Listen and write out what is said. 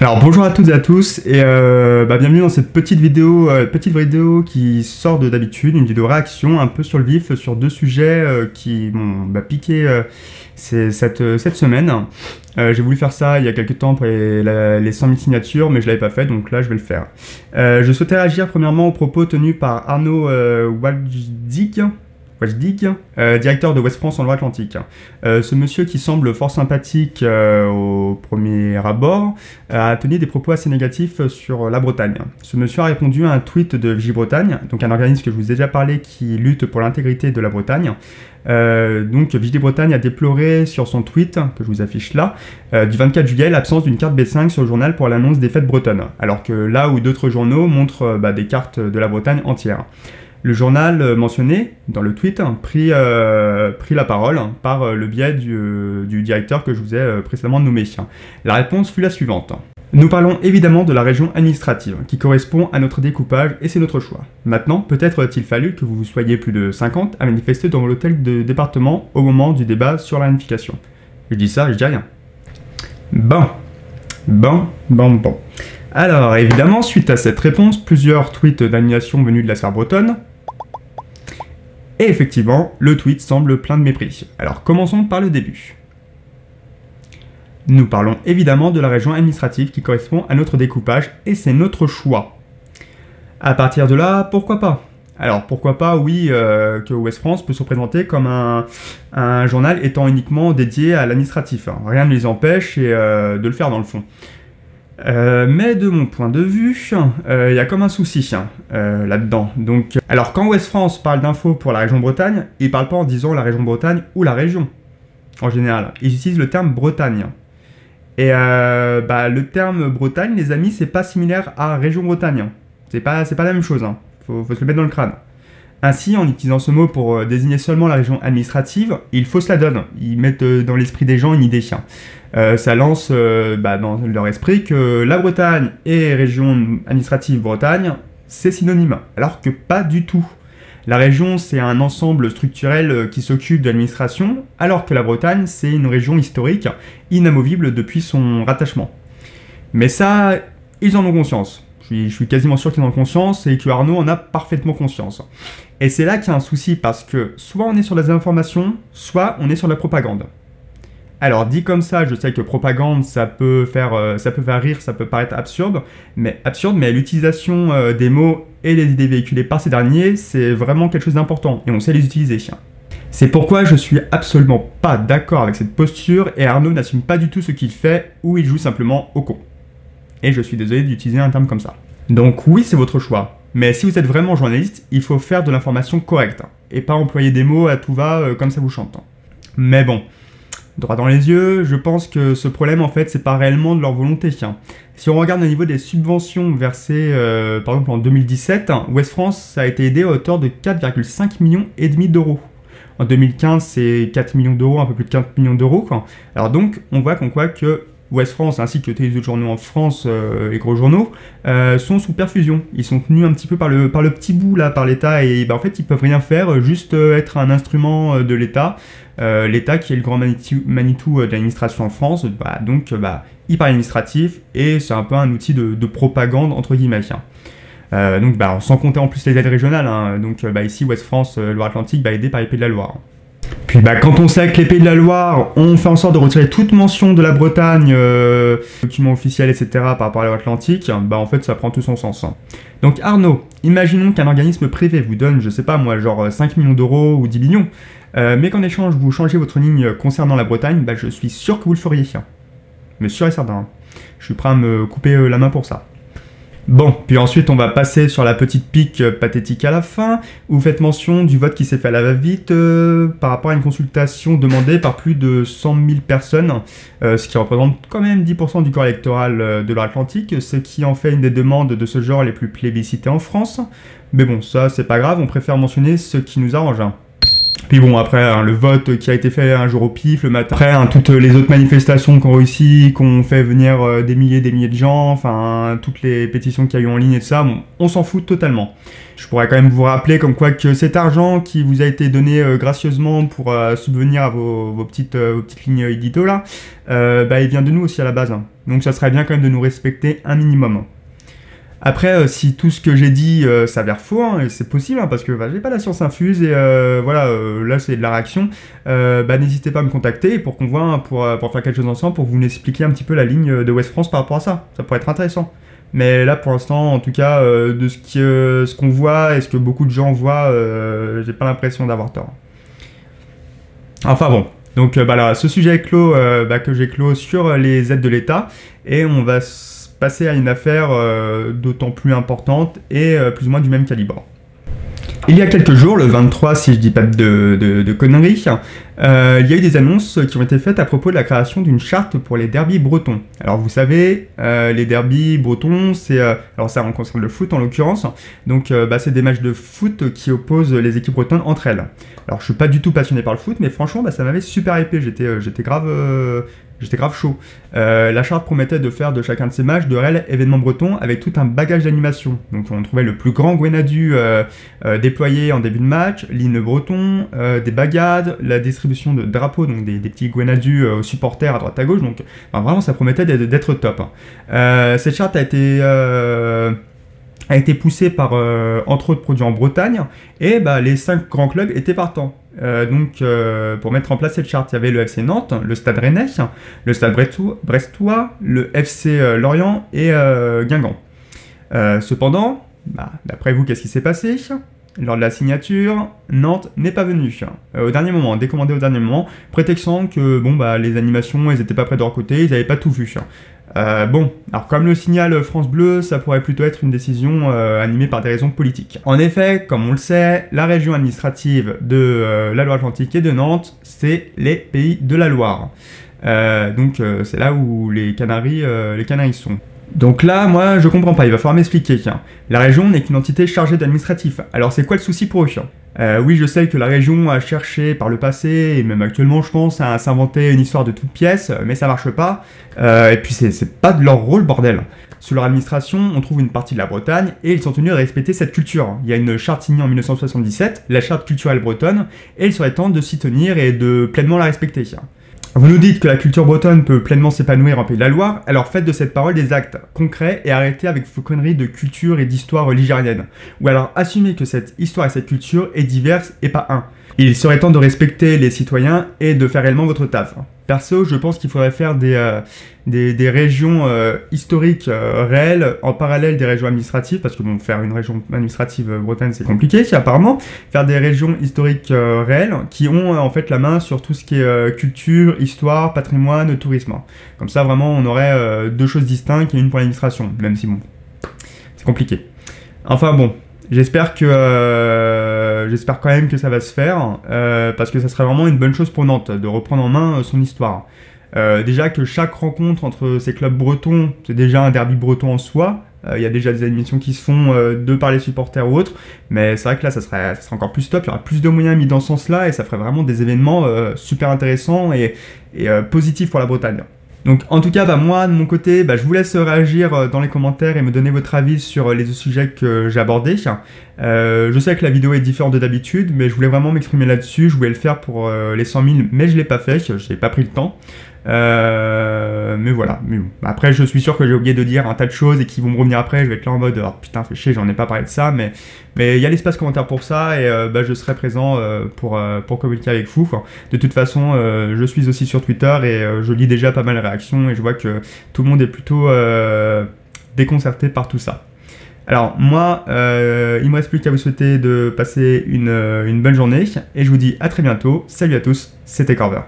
Alors bonjour à toutes et à tous et bienvenue dans cette petite vidéo qui sort de d'habitude, une vidéo réaction un peu sur le vif sur deux sujets qui m'ont piqué cette semaine. J'ai voulu faire ça il y a quelques temps pour les 100 000 signatures, mais je l'avais pas fait, donc là je vais le faire. Je souhaitais réagir premièrement aux propos tenus par Arnaud Wajdik, directeur de Ouest France en Loire-Atlantique. Ce monsieur qui semble fort sympathique au premier abord a tenu des propos assez négatifs sur la Bretagne. Ce monsieur a répondu à un tweet de Vigibretagne, donc un organisme que je vous ai déjà parlé qui lutte pour l'intégrité de la Bretagne. Donc Vigibretagne a déploré sur son tweet, que je vous affiche là, du 24 juillet, l'absence d'une carte B5 sur le journal pour l'annonce des fêtes bretonnes, alors que là où d'autres journaux montrent des cartes de la Bretagne entière. Le journal mentionné dans le tweet prit la parole par le biais du directeur que je vous ai précédemment nommé. La réponse fut la suivante. Nous parlons évidemment de la région administrative, qui correspond à notre découpage et c'est notre choix. Maintenant, peut-être a-t-il fallu que vous soyez plus de 50 à manifester dans l'hôtel de département au moment du débat sur la réunification. Je dis ça, je dis rien. Bon. Alors, évidemment, suite à cette réponse, plusieurs tweets d'annulation venus de la sphère bretonne. Et effectivement, le tweet semble plein de mépris. Alors, commençons par le début. Nous parlons évidemment de la région administrative qui correspond à notre découpage et c'est notre choix. À partir de là, pourquoi pas? Alors, pourquoi pas, oui, que Ouest France peut se présenter comme un journal étant uniquement dédié à l'administratif. Rien ne les empêche de le faire dans le fond. Mais de mon point de vue, il y a comme un souci là-dedans. Donc, alors quand Ouest France parle d'infos pour la région Bretagne, il ne parle pas en disant la région Bretagne ou la région, en général. Ils utilisent le terme Bretagne. Et le terme Bretagne, les amis, c'est pas similaire à région Bretagne. C'est pas la même chose, faut se le mettre dans le crâne. Ainsi, en utilisant ce mot pour désigner seulement la région administrative, ils faussent la donne. Ils mettent dans l'esprit des gens une idée. Ça lance dans leur esprit que la Bretagne et région administrative Bretagne, c'est synonyme. Alors que pas du tout. La région, c'est un ensemble structurel qui s'occupe de l'administration, alors que la Bretagne, c'est une région historique, inamovible depuis son rattachement. Mais ça, ils en ont conscience. Je suis quasiment sûr qu'ils en ont conscience et que Arnaud en a parfaitement conscience. Et c'est là qu'il y a un souci parce que soit on est sur la désinformation, soit on est sur la propagande. Alors dit comme ça, je sais que propagande, ça peut faire rire, ça peut paraître absurde, mais l'utilisation des mots et des idées véhiculées par ces derniers, c'est vraiment quelque chose d'important et on sait les utiliser. C'est pourquoi je suis absolument pas d'accord avec cette posture et Arnaud n'assume pas du tout ce qu'il fait ou il joue simplement au con. Et je suis désolé d'utiliser un terme comme ça. Donc oui, c'est votre choix. Mais si vous êtes vraiment journaliste, il faut faire de l'information correcte. Et pas employer des mots à tout va comme ça vous chante. Mais bon, droit dans les yeux, je pense que ce problème en fait, c'est pas réellement de leur volonté. Si on regarde au niveau des subventions versées par exemple en 2017, Ouest France a été aidé à hauteur de 4,5 millions et demi d'euros. En 2015, c'est 4 millions d'euros, un peu plus de 4 millions d'euros. Alors donc, on voit qu'on voit que Ouest France ainsi que tous les autres journaux en France, les gros journaux, sont sous perfusion. Ils sont tenus un petit peu par le petit bout là, par l'État et en fait ils peuvent rien faire, juste être un instrument de l'État. L'État qui est le grand Manitou de l'administration en France, hyper administratif et c'est un peu un outil de propagande entre guillemets. Donc sans compter en plus les aides régionales, donc ici Ouest France, Loire-Atlantique, aidé par les Pays de la Loire. Puis quand on sait que les Pays de la Loire ont fait en sorte de retirer toute mention de la Bretagne, documents officiels, etc. par rapport à l'Atlantique, en fait ça prend tout son sens. Donc Arnaud, imaginons qu'un organisme privé vous donne, je sais pas moi, genre 5 millions d'euros ou 10 millions, mais qu'en échange vous changez votre ligne concernant la Bretagne, je suis sûr que vous le feriez. Mais sûr et certain. Je suis prêt à me couper la main pour ça. Bon, puis ensuite on va passer sur la petite pique pathétique à la fin, où vous faites mention du vote qui s'est fait à la va-vite par rapport à une consultation demandée par plus de 100 000 personnes, ce qui représente quand même 10% du corps électoral de l'Atlantique, ce qui en fait une des demandes de ce genre les plus plébiscitées en France. Mais bon, ça c'est pas grave, on préfère mentionner ce qui nous arrange. Puis bon, après, hein, le vote qui a été fait un jour au pif, le matin. Après, hein, toutes les autres manifestations qu'on réussi, qu'on fait venir des milliers de gens, enfin, toutes les pétitions qu'il y a eu en ligne et tout ça, bon, on s'en fout totalement. Je pourrais quand même vous rappeler comme quoi que cet argent qui vous a été donné gracieusement pour subvenir à vos petites lignes édito là, il vient de nous aussi à la base. Hein. Donc ça serait bien quand même de nous respecter un minimum. Après, si tout ce que j'ai dit s'avère faux, hein, et c'est possible, hein, parce que j'ai pas la science infuse, et voilà, là c'est de la réaction, n'hésitez pas à me contacter pour qu'on voit, hein, pour faire quelque chose ensemble, pour que vous m'expliquiez un petit peu la ligne de Ouest France par rapport à ça. Ça pourrait être intéressant. Mais là, pour l'instant, en tout cas, de ce qu'on voit et ce que beaucoup de gens voient, j'ai pas l'impression d'avoir tort. Enfin bon. Donc là, ce sujet est clos, que j'ai clos sur les aides de l'État, et on va passer à une affaire d'autant plus importante et plus ou moins du même calibre. Il y a quelques jours, le 23 si je dis pas de conneries, il y a eu des annonces qui ont été faites à propos de la création d'une charte pour les derbys bretons. Alors vous savez, les derbys bretons, alors ça concerne le foot en l'occurrence, donc c'est des matchs de foot qui opposent les équipes bretonnes entre elles. Alors je suis pas du tout passionné par le foot, mais franchement ça m'avait super hypé, j'étais grave chaud. La charte promettait de faire de chacun de ces matchs de réels événements bretons avec tout un bagage d'animation. Donc on trouvait le plus grand Gwenadu déployé en début de match, l'hymne breton, des bagades, la distribution de drapeaux, donc des petits Gwenadu aux supporters à droite à gauche. Donc vraiment ça promettait d'être top. Cette charte a été poussée par, entre autres, produits en Bretagne, et les 5 grands clubs étaient partants. Pour mettre en place cette charte, il y avait le FC Nantes, le Stade Rennais, le Stade Brestois, le FC Lorient et Guingamp. Cependant, d'après vous, qu'est-ce qui s'est passé ? Lors de la signature, Nantes n'est pas venu. Au dernier moment, décommandé au dernier moment, prétextant que les animations, elles n'étaient pas prêtes de leur côté, ils n'avaient pas tout vu. Alors comme le signale France Bleu, ça pourrait plutôt être une décision animée par des raisons politiques. En effet, comme on le sait, la région administrative de la Loire-Atlantique et de Nantes, c'est les Pays de la Loire. C'est là où les Canaries sont. Donc là, moi, je comprends pas, il va falloir m'expliquer. La région n'est qu'une entité chargée d'administratif. Alors c'est quoi le souci pour eux ? Oui, je sais que la région a cherché par le passé, et même actuellement, je pense, à s'inventer une histoire de toute pièce, mais ça marche pas. Et puis c'est pas de leur rôle, bordel. Sous leur administration, on trouve une partie de la Bretagne, et ils sont tenus de respecter cette culture. Il y a une charte signée en 1977, la charte culturelle bretonne, et il serait temps de s'y tenir et de pleinement la respecter. Vous nous dites que la culture bretonne peut pleinement s'épanouir en Pays de la Loire, alors faites de cette parole des actes concrets et arrêtez avec vos conneries de culture et d'histoire ligérienne. Ou alors assumez que cette histoire et cette culture est diverse et pas un. Il serait temps de respecter les citoyens et de faire réellement votre taf. Perso, je pense qu'il faudrait faire des régions historiques réelles en parallèle des régions administratives, parce que faire une région administrative bretonne c'est compliqué, apparemment. Faire des régions historiques réelles qui ont en fait la main sur tout ce qui est culture, histoire, patrimoine, tourisme. Comme ça vraiment on aurait deux choses distinctes et une pour l'administration, même si c'est compliqué. Enfin bon. J'espère quand même que ça va se faire, parce que ça serait vraiment une bonne chose pour Nantes, de reprendre en main son histoire. Déjà que chaque rencontre entre ces clubs bretons, c'est déjà un derby breton en soi, il y a déjà des admissions qui se font de par les supporters ou autres, mais c'est vrai que là ça serait encore plus top, il y aurait plus de moyens mis dans ce sens-là, et ça ferait vraiment des événements super intéressants et positifs pour la Bretagne. Donc en tout cas, moi de mon côté, je vous laisse réagir dans les commentaires et me donner votre avis sur les sujets que j'ai abordés. Je sais que la vidéo est différente de d'habitude, mais je voulais vraiment m'exprimer là-dessus, je voulais le faire pour les 100 000, mais je l'ai pas fait, je n'ai pas pris le temps. Mais voilà, après je suis sûr que j'ai oublié de dire un tas de choses et qu'ils vont me revenir après, je vais être là en mode putain fais chier, j'en ai pas parlé de ça, mais il y a l'espace commentaire pour ça, et je serai présent pour communiquer avec vous. De toute façon, je suis aussi sur Twitter et je lis déjà pas mal de réactions et je vois que tout le monde est plutôt déconcerté par tout ça. Alors moi, il me reste plus qu'à vous souhaiter de passer une bonne journée, et je vous dis à très bientôt. Salut à tous, c'était Corver.